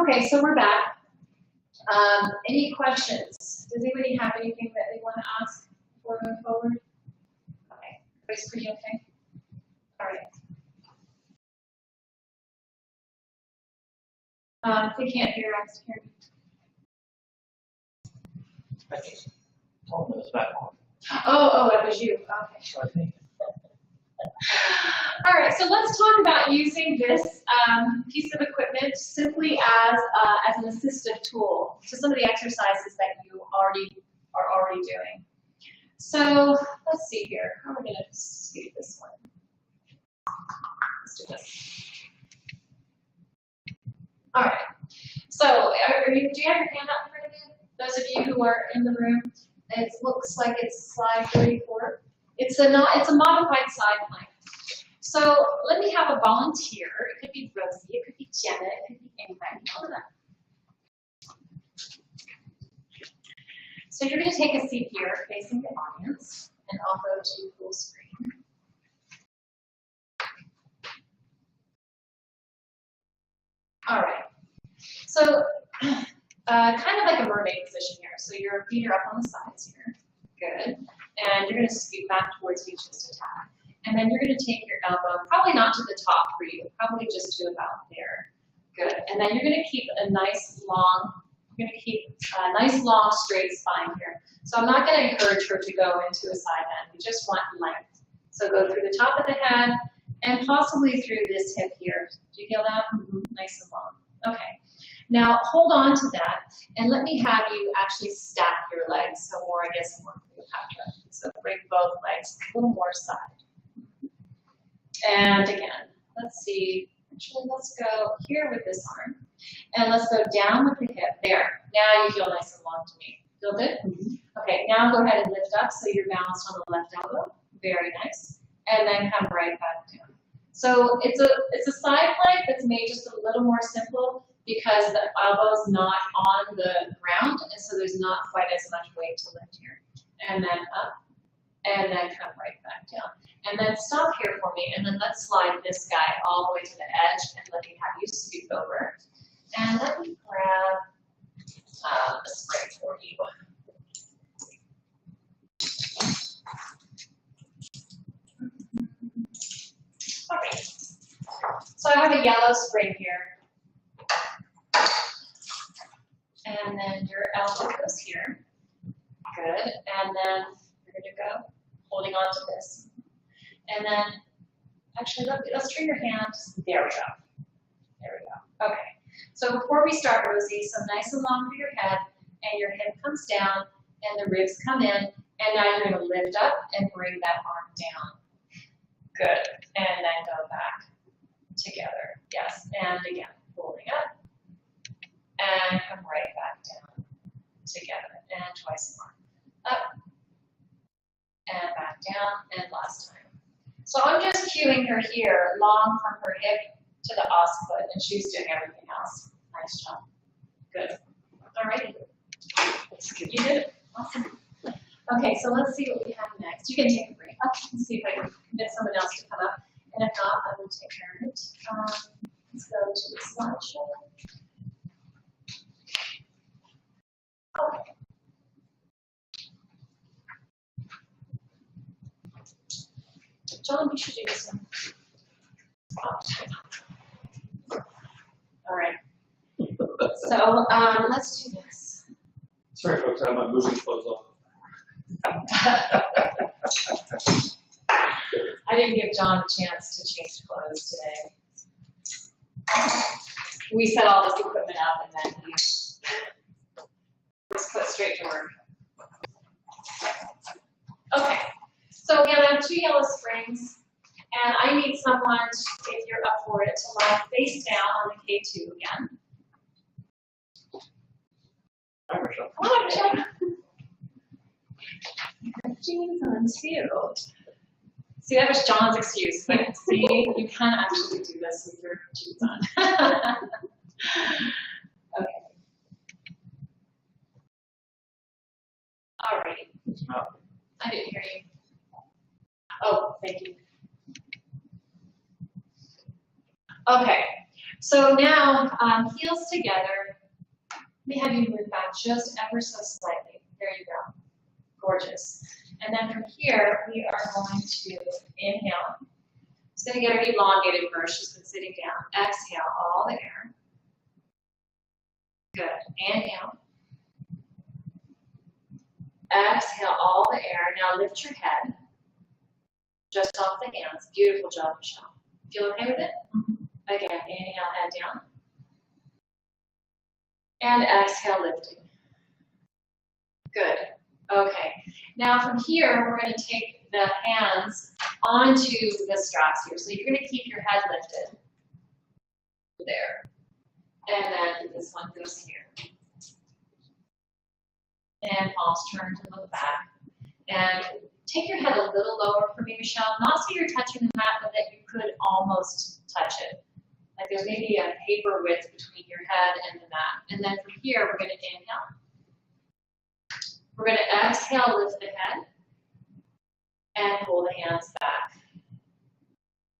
Okay, so we're back. Any questions? Does anybody have anything that they want to ask before we move forward? Okay, everybody's pretty okay? All right. If they can't hear us, hear me. I think Tom was back on. Oh, that was you. Okay. So I think. All right, so let's talk about using this piece of equipment simply as an assistive tool to some of the exercises that you are already doing. So let's see here. How are we going to do this one? Let's do this. All right. So do you have your hand up in front of you? Those of you who are in the room, it looks like it's slide 34. It's a modified sideline. So let me have a volunteer. It could be Rosie, it could be Jenna, it could be anybody. Hold on. So you're going to take a seat here facing the audience, and I'll go to full screen. All right. So kind of like a mermaid position here. So your feet are up on the sides here. Good. And you're going to scoot back towards me just a tad. And then you're going to take your elbow, probably not to the top for you, probably just to about there. Good. And then you're going to keep a nice long, straight spine here. So I'm not going to encourage her to go into a side bend. We just want length. So go through the top of the head and possibly through this hip here. Do you feel that? Mm-hmm. Nice and long. Okay. Now hold on to that and let me have you actually stack your legs. So more, I guess, more Cleopatra. So bring both legs a little more side. And again, let's see, actually let's go here with this arm, and let's go down with the hip, there. Now you feel nice and long to me. Feel good? Mm-hmm. Okay, now go ahead and lift up so you're balanced on the left elbow, very nice, and then come right back down. So it's a side plank that's made just a little more simple because the elbow's not on the ground, and so there's not quite as much weight to lift here. And then up, and then come right back down. And then stop here for me, and then let's slide this guy all the way to the edge, and let me have you scoot over. And let me grab a spray for you. All right. So I have a yellow spring here. And then your elbow goes here. Good. And then you're going to go holding on to this. And then, actually, let's turn your hand. There we go. There we go. Okay. So before we start, Rosie, so nice and long for your head, and your hip comes down, and the ribs come in, and now you're going to lift up and bring that arm down. Good. And then go back together. Yes. And again, holding up, and come right back down together. And twice more. Up, and back down, and last time. So I'm just cueing her here, long from her hip to the occiput, and she's doing everything else. Nice job. Good. All right. You did it. Awesome. Okay, so let's see what we have next. You can take a break. Let's see if I can convince someone else to come up. And if not, I will take care of it. Let's go to the slideshow. Okay. John, we should do this one. Oh. All right. So let's do this. Sorry, folks, I have my movie clothes on. I didn't give John a chance to change clothes today. We set all this equipment up and then he was put straight to work. Okay. So again, I have two yellow springs, and I need someone, if you're up for it, to lie face down on the K2 again. Hi, Michelle. Hi, Michelle. Jeans on too. See, that was John's excuse, but see, you can actually do this with your jeans on. Okay. All right. I didn't hear you. Oh, thank you. Okay. So now, heels together. Let me have you move back just ever so slightly. There you go. Gorgeous. And then from here, we are going to inhale. She's going to get her elongated first. She's been sitting down. Exhale all the air. Good. Inhale. Exhale all the air. Now lift your head. Just off the hands. Beautiful job, Michelle. Feel okay with it? Again, inhale, head down. And exhale, lifting. Good. Okay. Now from here, we're going to take the hands onto the straps here. So you're going to keep your head lifted. There. And then this one goes here. And palms turn to look back. And take your head a little lower for me, Michelle. Not so you're touching the mat, but that you could almost touch it. Like there's maybe a paper width between your head and the mat. And then from here, we're going to inhale. We're going to exhale, lift the head, and pull the hands back.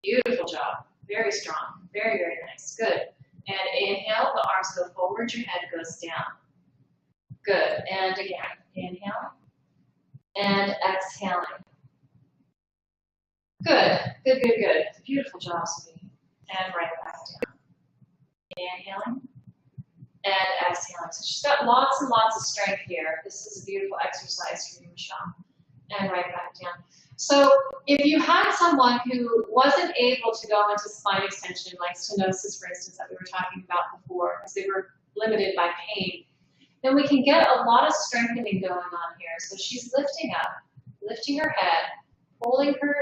Beautiful job. Very strong. Very, very nice. Good. And inhale, the arms go forward, your head goes down. Good. And again, inhale. And exhaling. Good. Good, good, good. Beautiful job, sweetie. And right back down. Inhaling. And exhaling. So she's got lots and lots of strength here. This is a beautiful exercise for you, Michelle. And right back down. So if you had someone who wasn't able to go into spine extension, like stenosis, for instance, that we were talking about before, because they were limited by pain, then we can get a lot of strengthening going on here. So she's lifting up, lifting her head, pulling her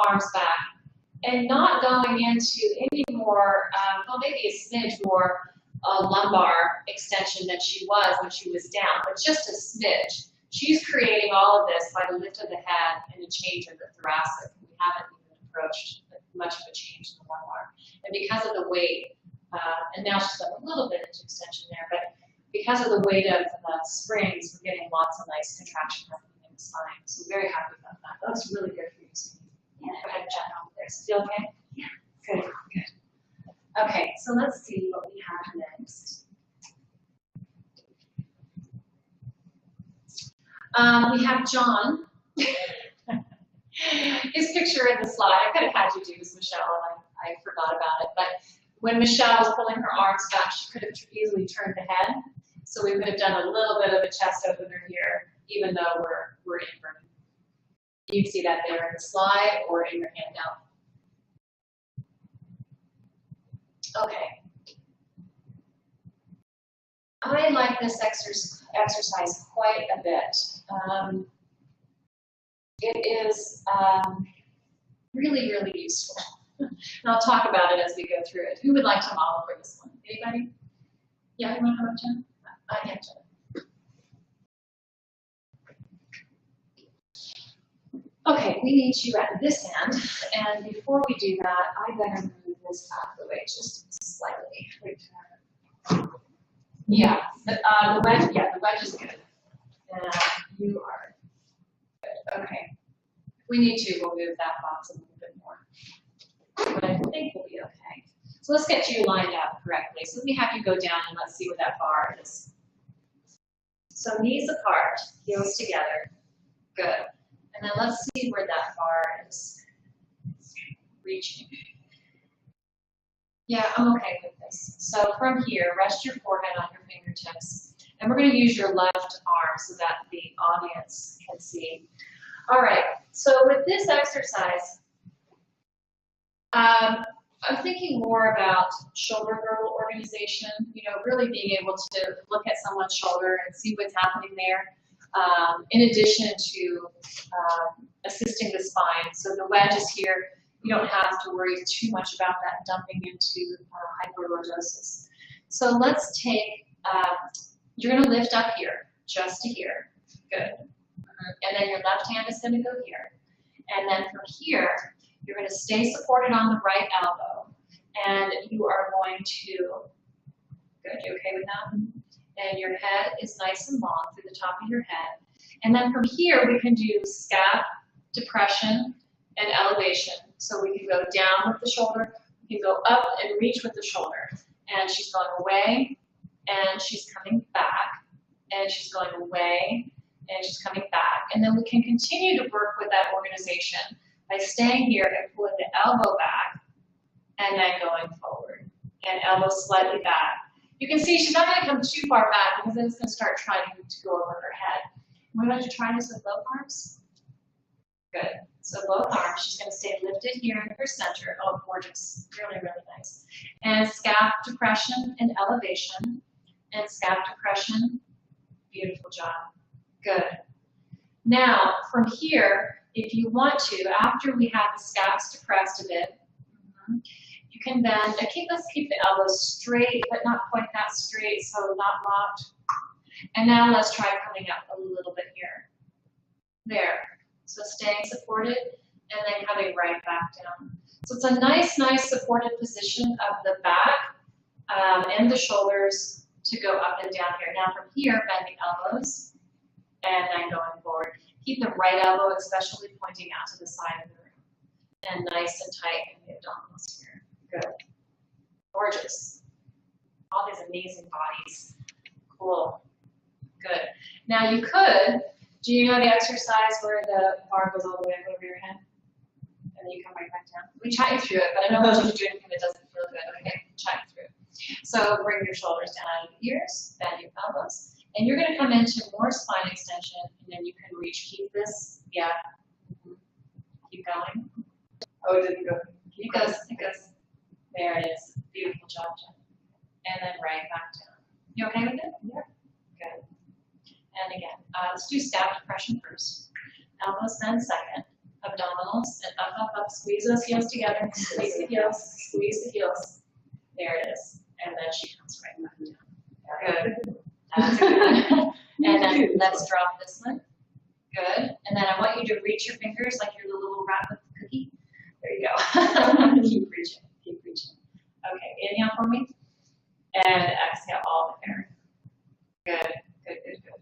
arms back, and not going into any more, well, maybe a smidge more lumbar extension than she was when she was down, but just a smidge. She's creating all of this by the lift of the head and a change of the thoracic. We haven't even approached much of a change in the lumbar. And because of the weight, and now she's done a little bit into extension there, but because of the weight of springs, we're getting lots of nice contraction happening in the spine. So very happy about that. That looks really good for you. Yeah, go ahead and chat over there. So feel okay? Yeah. Good, good. Okay, so let's see what we have next. We have John. His picture in the slide, I could have had you do this, Michelle, and I forgot about it. But when Michelle was pulling her arms back, she could have easily turned the head. So we would have done a little bit of a chest opener here, even though we're inverted. You can see that there in the slide or in your handout. Okay. I like this exercise quite a bit. It is really, really useful. And I'll talk about it as we go through it. Who would like to model for this one? Anybody? Yeah, you want to come up, Jen? Yeah, Jen. Okay, we need you at this end, and before we do that, I better move this out of the way just slightly. Yeah, the wedge. Yeah, the wedge is good. And you are good. Okay. If we need to, we'll move that box a little bit more. But I think we'll be okay. So let's get you lined up correctly. So let me have you go down and let's see where that bar is. So knees apart, heels together. Good. And then let's see where that bar is reaching. Yeah, I'm okay with this. So from here, rest your forehead on your fingertips. And we're going to use your left arm so that the audience can see. All right, so with this exercise, I'm thinking more about shoulder girdle organization, you know, really being able to look at someone's shoulder and see what's happening there, in addition to assisting the spine. So the wedge is here. You don't have to worry too much about that dumping into hyperlordosis. So let's take, you're going to lift up here, just to here. Good. And then your left hand is going to go here. And then from here, you're going to stay supported on the right elbow. And you are going to, good, you okay with that? And your head is nice and long through the top of your head. And then from here, we can do scap, depression, and elevation. So we can go down with the shoulder, You can go up and reach with the shoulder. And she's going away, and she's coming back, and she's going away, and she's coming back. And then we can continue to work with that organization by staying here and pulling the elbow back, and then going forward. And elbow slightly back. You can see she's not going to come too far back because then it's going to start trying to go over her head. We're going to try this with both arms. Good. So both arms, she's going to stay lifted here in her center. Oh, gorgeous. Really, really nice. And scap depression and elevation. And scap depression. Beautiful job. Good. Now, from here, if you want to, after we have the scaps depressed a bit, you can then, let's keep the elbows straight, but not quite that straight, so not locked. And now let's try coming up a little bit here. There. So staying supported and then coming right back down. So it's a nice, nice supported position of the back and the shoulders to go up and down here. Now from here, bend the elbows and then going forward. Keep the right elbow especially pointing out to the side of the room. And nice and tight in the abdominals here. Good. Gorgeous. All these amazing bodies. Cool. Good. Now you could, do you know the exercise where the bar goes all the way up over your head? And then you come right back down? We chat you through it, but I don't want you to do anything that doesn't feel good. Okay, chat you through it. So bring your shoulders down out of the ears, bend your elbows. And you're going to come into more spine extension, and then you can reach. Keep this, yeah. Keep going. Oh, it didn't go. It goes. There it is. Beautiful job, Jen. And then right back down. You okay with it? Yeah. Good. And again, let's do scap depression first. Elbows bend second. Abdominals and up. Squeeze those heels together. Squeeze the heels. Squeeze the heels. There it is. And then she comes right back down. Good. That's good. And then let's drop this one. Good. And then I want you to reach your fingers like you're the little rat with the cookie. There you go. Keep reaching. Keep reaching. Okay. Inhale for me. And exhale all the way there. Good. Good, good, good.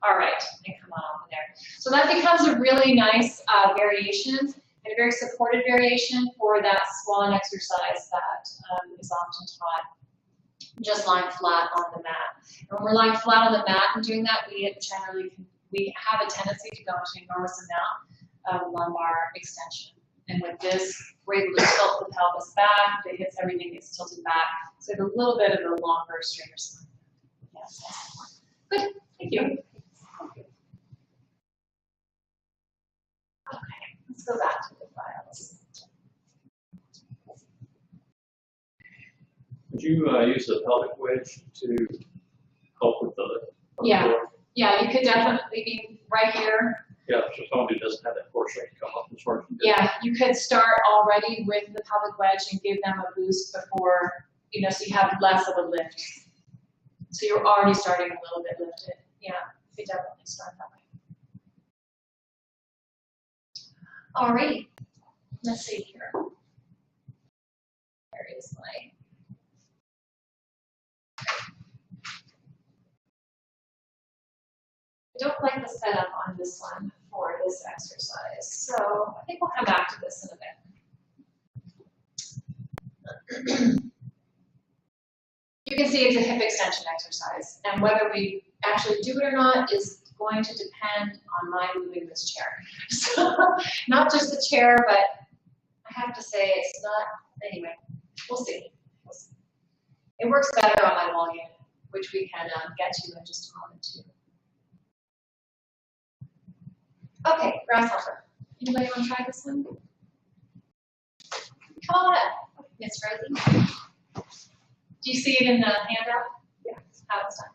All right. And come on over there. So that becomes a really nice variation and a very supported variation for that swan exercise that is often taught. Just lying flat on the mat. And when we're lying flat on the mat and doing that, we have a tendency to go into an enormous amount of lumbar extension. And with this, we're able to tilt the pelvis back, the hips, everything gets tilted back. So we have a little bit of a longer, straighter spine. Yes. Good. Thank you. Okay, let's go back to the files. Would you use the pelvic wedge to help with the floor? Yeah, you could definitely be right here. Yeah, so somebody doesn't have that core strength come up as far as you do. Yeah, you could start already with the pelvic wedge and give them a boost before, so you have less of a lift. So you're already starting a little bit lifted. Yeah, you could definitely start that way. Alrighty, let's see here. Where is my... I don't like the setup on this one for this exercise, so I think we'll come back to this in a bit. You can see it's a hip extension exercise, and whether we actually do it or not is going to depend on my moving this chair. So, not just the chair, but I have to say it's not, anyway, we'll see. We'll see. It works better on my wall unit, which we can get to in just a moment too. Okay, Grasshopper. Anybody want to try this one? Come on up, Miss Rosie. Do you see it in the handout? Yeah. How it's done.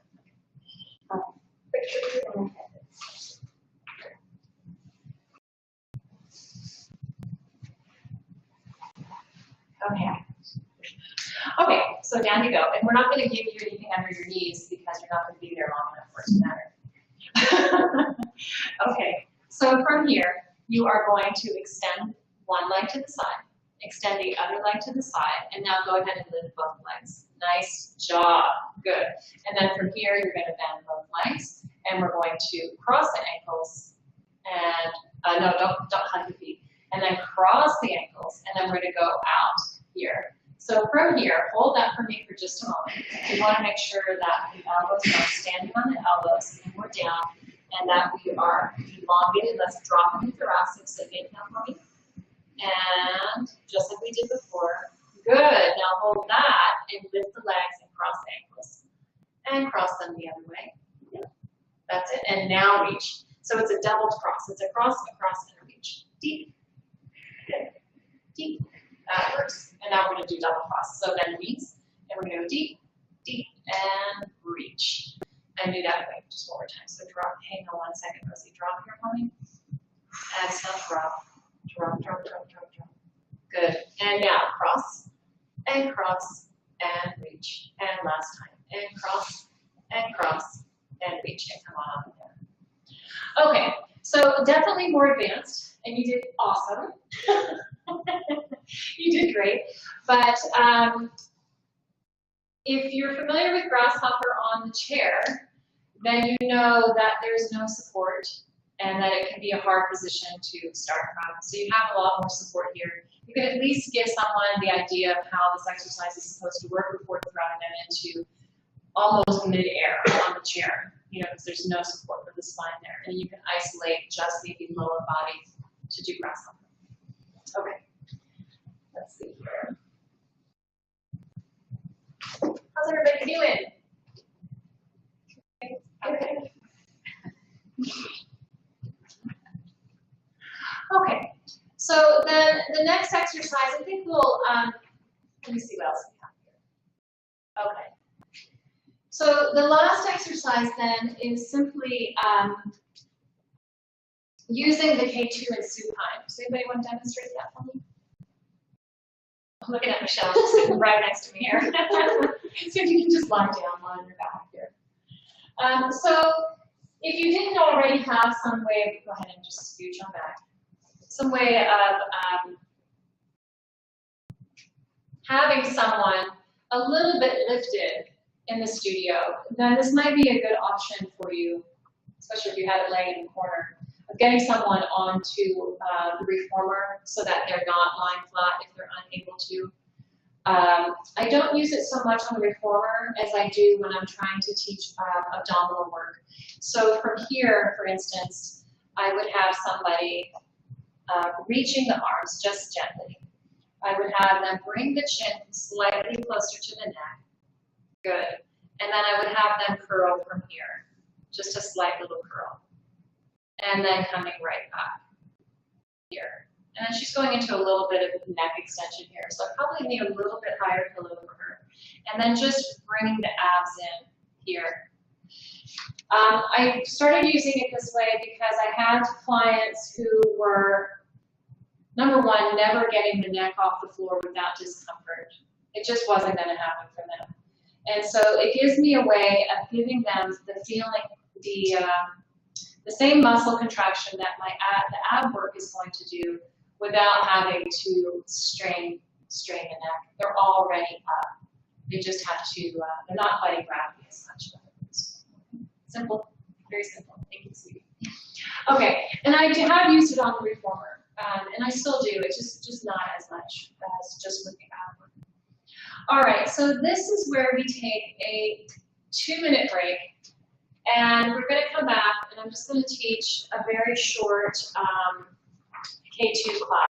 Okay. Okay, so down you go. And we're not going to give you anything under your knees because you're not going to be there long enough for it to matter. Okay. So from here, you are going to extend one leg to the side, extend the other leg to the side, and now go ahead and lift both legs. Nice job. Good. And then from here, you're going to bend both legs, and we're going to cross the ankles, and no, don't hug the feet. And then cross the ankles, and then we're going to go out here. So from here, hold that for me for just a moment. We want to make sure that the elbows are standing on the elbows and we're down, and that we are elongated. Let's drop in the thoracics again now for me. And just like we did before. Good. Now hold that and lift the legs and cross the ankles. And cross them the other way. Yeah. That's it. And now reach. So it's a double cross. It's a cross, and reach. Deep. Good. Deep. That works. And now we're going to do double cross. So then knees, and we're going to go deep, deep, and reach. And do that way just one more time. So drop, hang on 1 second, Rosie. Drop here for me. Exhale, drop. Drop, drop, drop, drop, drop. Good. And now cross, and reach. And last time. And cross, and reach. And come on up there. Okay. So definitely more advanced. And you did awesome. You did great. But if you're familiar with Grasshopper on the chair, then you know that there's no support and that it can be a hard position to start from. So you have a lot more support here. You can at least give someone the idea of how this exercise is supposed to work before throwing them into almost mid-air on the chair, you know, because there's no support for the spine there. And you can isolate just maybe lower body to do Grasshopper. Okay. Let's see here. How's everybody doing? Okay. Okay. So then the next exercise, I think we'll, let me see what else we have here. Okay. So the last exercise then is simply using the K2 and supine. Does anybody want to demonstrate that for me? I'm looking at Michelle, she's sitting right next to me here. So if you can just lie down on your back here. So if you didn't already have some way of, go ahead and just scooch on back, some way of having someone a little bit lifted in the studio, then this might be a good option for you, especially if you have it laying in the corner, of getting someone onto the reformer so that they're not lying flat if they're unable to. I don't use it so much on the reformer as I do when I'm trying to teach abdominal work. So from here, for instance, I would have somebody reaching the arms just gently. I would have them bring the chin slightly closer to the neck. Good. And then I would have them curl from here, just a slight little curl. And then coming right back here. And then she's going into a little bit of neck extension here. So I probably need a little bit higher pillow for her. And then just bringing the abs in here. I started using it this way because I had clients who were, number one, never getting the neck off the floor without discomfort. It just wasn't going to happen for them. And so it gives me a way of giving them the feeling, the same muscle contraction that the ab work is going to do without having to strain the neck. They're already up. They just have to, they're not fighting gravity as much. Simple, very simple. Thank you, sweetie. Okay, and I have used it on the reformer, and I still do. It's just not as much as just with the ab work. All right, so this is where we take a 2-minute break, and we're going to come back, and I'm just going to teach a very short K2 class.